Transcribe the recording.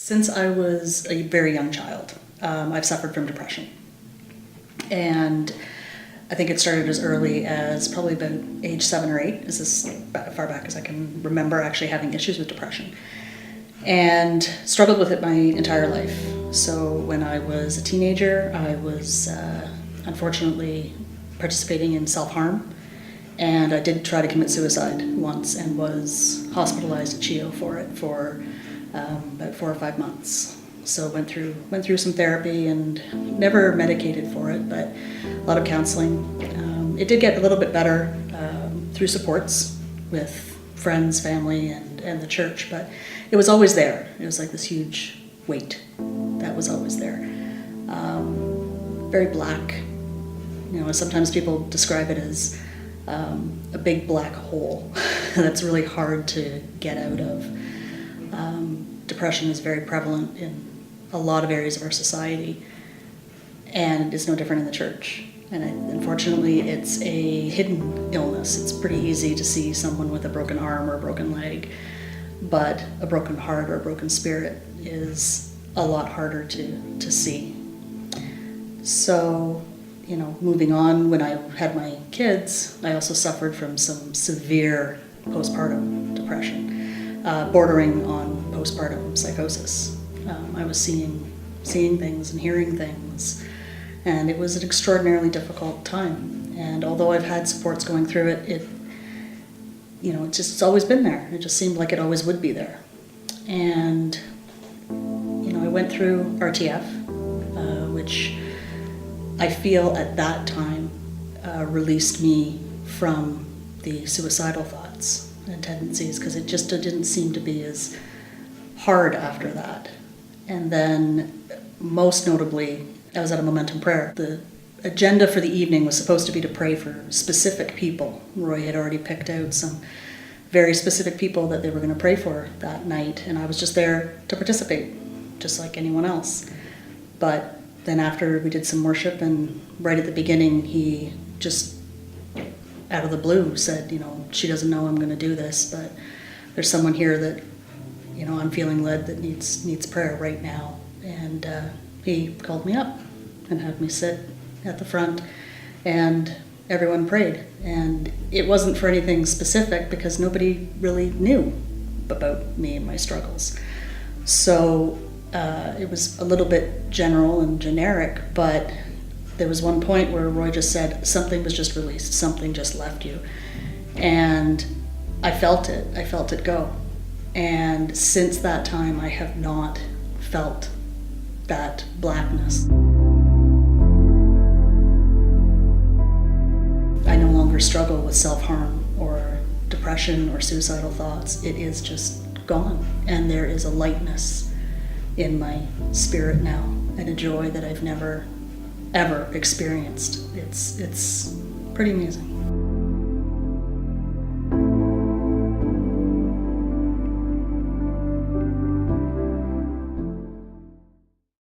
Since I was a very young child, I've suffered from depression. And I think it started as early as probably about age 7 or 8, is as far back as I can remember actually having issues with depression. And struggled with it my entire life. So when I was a teenager, I was unfortunately participating in self-harm. And I did try to commit suicide once and was hospitalized at CHEO for it for about 4 or 5 months. So went through some therapy and never medicated for it, but a lot of counseling. It did get a little bit better through supports with friends, family, and the church, but it was always there. It was like this huge weight that was always there. Very black. You know, sometimes people describe it as a big black hole that's really hard to get out of. Depression is very prevalent in a lot of areas of our society, and it's no different in the church. And unfortunately, it's a hidden illness. It's pretty easy to see someone with a broken arm or a broken leg, but a broken heart or a broken spirit is a lot harder to see. So, you know, moving on, when I had my kids, I also suffered from some severe postpartum depression, bordering on postpartum psychosis. I was seeing things and hearing things, and it was an extraordinarily difficult time. And although I've had supports going through it, it's always been there. It just seemed like it always would be there. And, you know, I went through RTF, which I feel at that time released me from the suicidal thoughts and tendencies, because it just didn't seem to be as hard after that. And then, most notably, I was at a Momentum Prayer. The agenda for the evening was supposed to be to pray for specific people. Roy had already picked out some very specific people that they were going to pray for that night, and I was just there to participate, just like anyone else. But then after we did some worship, and right at the beginning, he just, out of the blue, said, you know, she doesn't know I'm going to do this, but there's someone here that, you know, I'm feeling led that needs prayer right now. And he called me up and had me sit at the front, and everyone prayed. And it wasn't for anything specific, because nobody really knew about me and my struggles. So it was a little bit general and generic, but there was one point where Roy just said, something was just released, something just left you. And I felt it go. And since that time, I have not felt that blackness. I no longer struggle with self-harm or depression or suicidal thoughts. It is just gone. And there is a lightness in my spirit now, and a joy that I've never, ever experienced. It's pretty amazing.